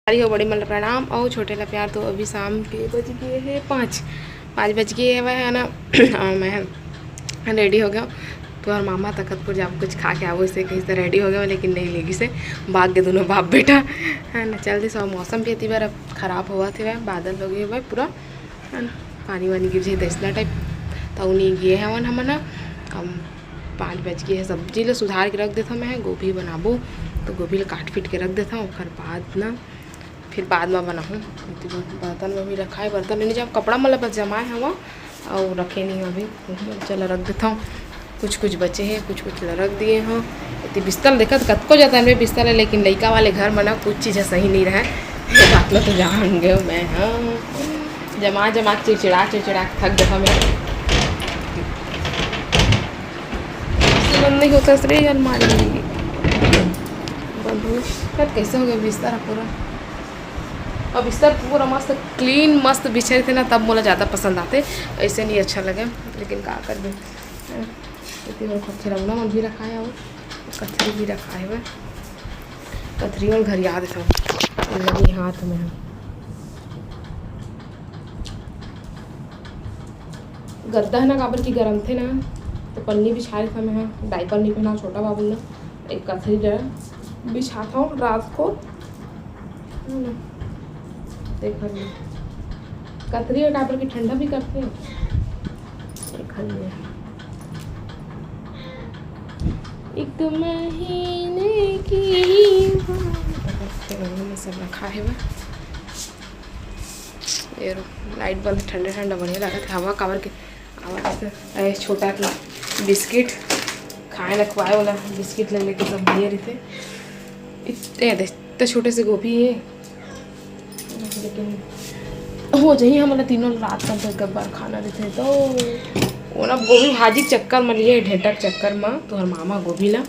हो बड़ी मतलब प्रणाम और छोटे ला प्यार। तो अभी शाम के बज गए हैं 5 बज गए है वह है ना। और मैं रेडी हो गया तो और मामा तखतपुर जाओ कुछ खा के आओ, इससे कहीं से रेडी हो गया लेकिन नहीं लेगी से भाग के दोनों बाप बेटा है ना। चलते सब मौसम भी बार अब ख़राब हुआ थे, वह बादल हो गए भाई पूरा है ना, पानी वानी गिर जाए दसना टाइप तो नहीं गए हैं वन हम ना। अब 5 बज गए है, सब्जी ला सुधार के रख देता मैं, गोभी बनाबो तो गोभी ला काट पीट के रख देता हूँ। फिर बाद में बनाऊँ। बर्तन में भी रखा है, बर्तन नहीं जब कपड़ा मतलब बस जमाए हैं वो और रखे नहीं अभी, चलो रख देता हूँ। कुछ बचे हैं, कुछ रख दिए हैं। इतनी बिस्तर देखा तो कत को जाता है बिस्तर है, लेकिन लड़का वाले घर में ना कुछ चीज़ें सही नहीं रहे बात में तो जान गए मैं। हाँ जमा चिड़चिड़ा थक जाता मैं। बंद नहीं होता सर अलमारी बंद हो कैसे हो गया बिस्तर पूरा। और बिस्तर पूरा मस्त क्लीन मस्त बिछे थे ना तब मुझे ज़्यादा पसंद आते, ऐसे नहीं अच्छा लगे लेकिन क्या कर दे। खिलौना भी रखा है और कथरी भी रखा है वह कथरी और घर याद था लगी हाथ में। गद्दा है ना काबर की गर्म थे ना तो पन्नी बिछाए था मैं, डायपर नहीं पहना छोटा बाबू ने, एक कथरी बिछाता हूँ रात को देखा कतरी और डाबर की ठंडा भी करते हैं। एक महीने की में सब रखा है वह। ये लाइट बंद, ठंडा बढ़िया लगा था हवा काबर के आवाज़। छोटा की बिस्किट खाए ना खुआए वाला बिस्किट ले लेके सब दिए रहे थे। इतने छोटे से गोभी है लेकिन हो जाइए हमारा तीनों रात का एक बार खाना देते तो वो ना गोभी भाजी चक्कर में लिए ढेटक चक्कर में तो हर मामा गोभी ला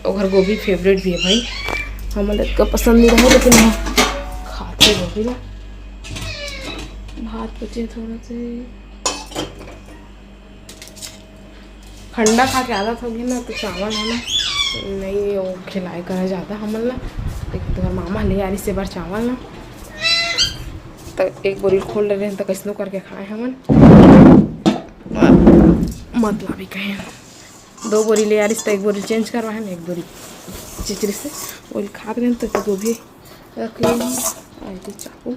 और गोभी फेवरेट भी है भाई, हमारे का पसंद नहीं रहा लेकिन हाँ खाते गोभी ला। भात बचे थोड़ा से ठंडा खा के आदत होगी ना तो चावल है ना नहीं वो खिलाए करा ज़्यादा हमल ना, लेकिन तुम्हारे मामा ले आ रही से बार चावल ना तो एक बोरी खोल रहे हैं तो कैसनो करके खाए हमन। मतलब ही कहें 2 बोरी ले आ रही तो एक बोरी चेंज करवाए ना, एक बोरी चिचरी से वो खा रहे हैं तो गोभी रख लेंगे चाकू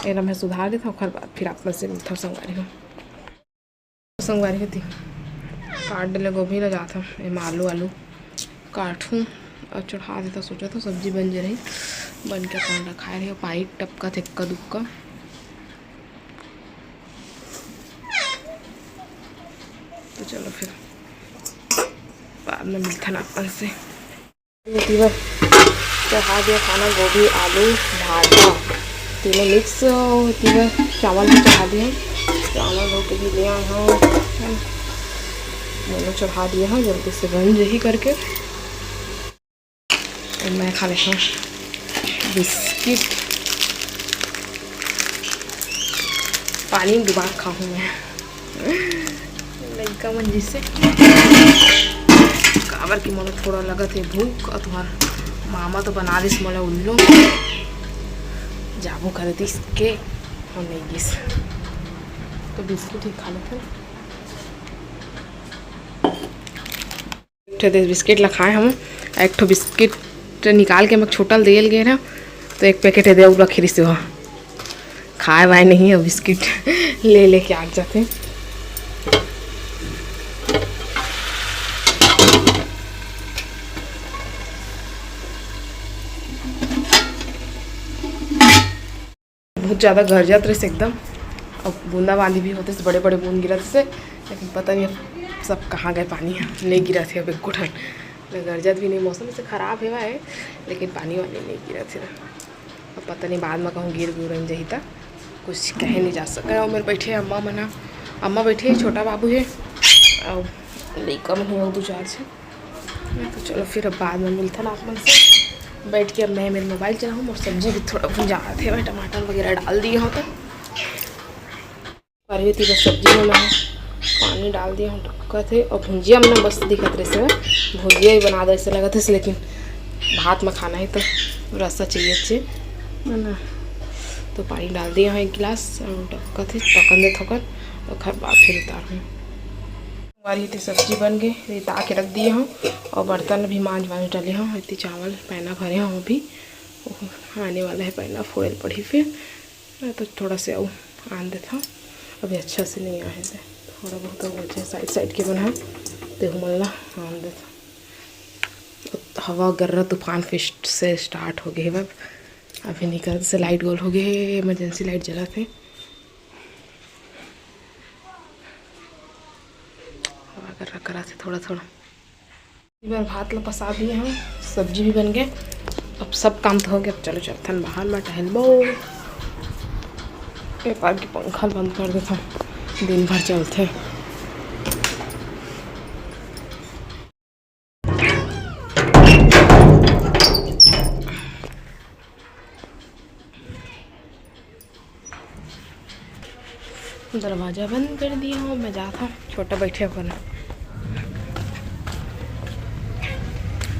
एला मैं सुधार देता हूँ। बाद फिर आप से मीठा संगवारी होती काट डले गोभी लगा था आलू काटूँ और चढ़ा देता। सोचा था सब्जी बन जा रही बन के अपन रखाए रहे पाइप टपका थे इक्का दुक्का। तो चलो फिर बाद में मिलता ना अपन से। चढ़ा दिया खाना गोभी आलू भाजा तीनों मिक्स चावल भी चढ़ा दिए, चावल रोटी भी लिया हाँ दोनों चढ़ा दिया हाँ जल्दी से बन रही करके। और मैं खा लेता हूँ बिस्किट, पानी में डुबा खाऊँ मैं लड़का मंजी से काबर की मन थोड़ा लगा थे भूख और तुम्हारा मामा तो बना दिस मोला उल्लू जाबू कर दी इसके और नहीं गिस तो बिस्किट ही खा लेते। बिस्किट ला खाए हम, एक ठो बिस्किट निकाल के मैं छोटा दियल गए ना तो एक पैकेट है दे रखी से वहाँ खाए वाए नहीं है बिस्किट ले लेके आ जाते हैं। बहुत ज़्यादा घर जाते रहे एकदम और बूंदाबांदी भी होते से बड़े बड़े बूंद गिरते से, लेकिन पता नहीं सब कहाँ गए पानी नहीं गिरा थे अब एक गुठन गरजत भी नहीं। मौसम से ख़राब है लेकिन पानी वानी नहीं गिरा थे अब पता नहीं बाद में कहूँ गिर गुरन जही था कुछ कहे नहीं जा सका। और मेरे बैठे अम्मा बैठे है, छोटा बाबू है और लड़का मन हो 2-4 से। तो चलो फिर अब बाद में मिलता ना आप मन से बैठ के। अब मैं मेरे मोबाइल चलाऊँ और सब्जी भी थोड़ा भुंजा थे मैं टमाटर वगैरह डाल दिए हो तो पर थी बस सब्जी में मैं पानी डाल दिया हूँ ढक्का थे और भुंजिया हमने बस दिखत रहे से भुंजिया ही बना दे ऐसे लगा था, लेकिन भात में खाना है तो रस्सा चाहिए अच्छे है ना। तो पानी डाल दिया हूँ 1 गिलास और ढक्कन थे पकन दे थोकन और खर बाद फिर उतार हूँ। हमारी इतनी सब्जी बन गई रिता के रख दिए हूँ और बर्तन भी मांझ डाले हूँ। इतनी चावल पैना भरे हूँ अभी आने वाला है पैना फोड़ल पड़ी फिर तो थोड़ा से आऊ आन देता हूँ। अभी अच्छा से नहीं आए थे थोड़ा बहुत वजह साइड के बना तो मल्ला आन देता। हवा गर्रा तूफान फिर से स्टार्ट हो गए अब अभी नहीं कर से लाइट गोल हो गए इमरजेंसी लाइट जला थे। हवा गर्रा करा थे थोड़ा थोड़ा। एक बार भात ला पसा दिए हम सब्जी भी बन गए अब सब काम तो हो गया। अब चलो चलथन बाहर में टहलबो। एक बार की पंखा बंद कर देता दिन भर चलते। दरवाजा बंद कर दिया हूँ मैं जाता हूँ। छोटा बैठे अपन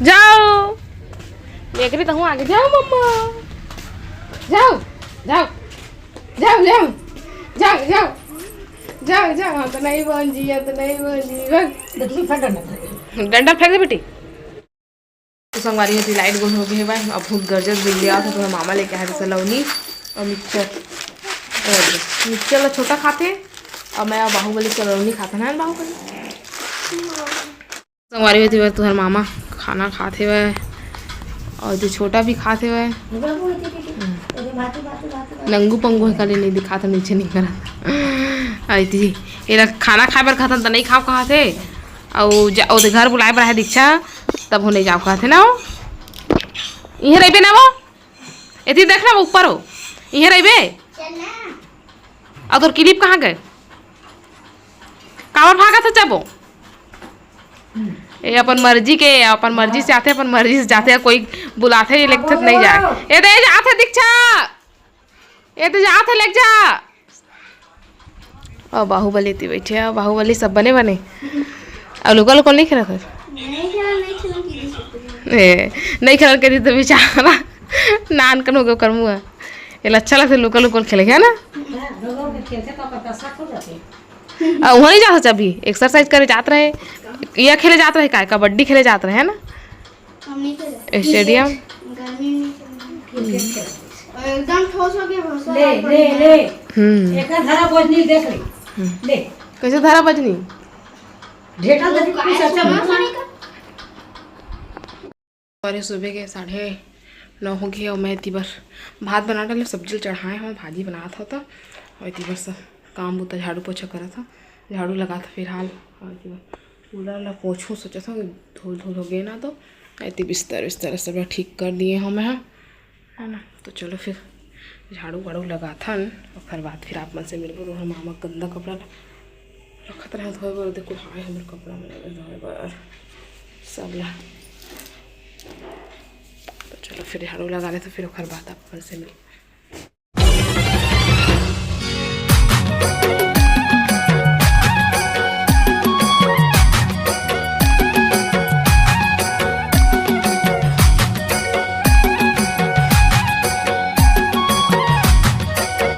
जाओ देख रही तो हूँ आगे जाओ मम्मा जाओ जाओ जाओ जाओ जाओ जाओ जाओ जाओ। हाँ तो नहीं बन जी तो नहीं बन जी डंडा फेंक दे बेटी। तो संगवारी होती लाइट गोल हो गई है भाई। अब भूख गर्जर बिल लिया था तो मामा लेके आए थे सलौनी और मिक्सचर ला छोटा खाते और मैं बाहुबली सलौनी खाता ना बाहुबली। संगवारी होती है तुम्हारे मामा खाना खाते हुए और जो छोटा भी खाते हुए नंगू पंगू है कल नहीं दिखा था नीचे नहीं करा आई थी ये खाना खाए पर खाता तो नहीं खाओ कहा थे और घर बुलाए पर है दीक्षा तब हो नहीं जाओ कहा थे ना वो इहे रही ना वो इतनी देखना वो ऊपर हो इहे रही और तो क्लिप कहाँ गए कावर भागा था जब वो ये अपन मर्जी से आते अपन मर्जी से जाते कोई बुलाते ये लेक्चर नहीं जाए ये दे जाते दीक्षा ये तो जाते लेक जा। और बाहुबली थी बैठे और बाहुबली सब बने और लोकल नहीं खेला था नहीं खेल के तो बेचारा नान कन हो गया कर मुँह ये अच्छा लगता लोकल खेले है ना। वहीं जाते थे अभी एक्सरसाइज करे जाते रहे यह खेले जाते रहे काय कबड्डी खेले जाते रहे है ना स्टेडियम। एकदम ठोस हो गया ले एक धारा बजनी देख ले कैसे धारा बजनी ढेटा देख कुछ अच्छा और सुबह के 9:30 हो गए और मैं तिबर भात बना डाले सब्जी चढ़ाए हूँ भाजी बना था और तिबर सब काम होता झाड़ू पोछा करा था झाड़ू लगा था फिलहाल और पूरा पोछूँ सोचा था धूल हो गए ना तो ऐसे बिस्तर सब ठीक कर दिए हूँ मैं है ना। तो चलो फिर झाड़ू वाड़ू लगा था और फिर बाद फिर आप मन से मेरे को मामा गंदा कपड़ा रखत रहे धोए बर देखो हाय हमारे कपड़ा में धोए बर सब ला। तो चलो फिर झाड़ू लगा ले तो फिर बाद आप मन से मिल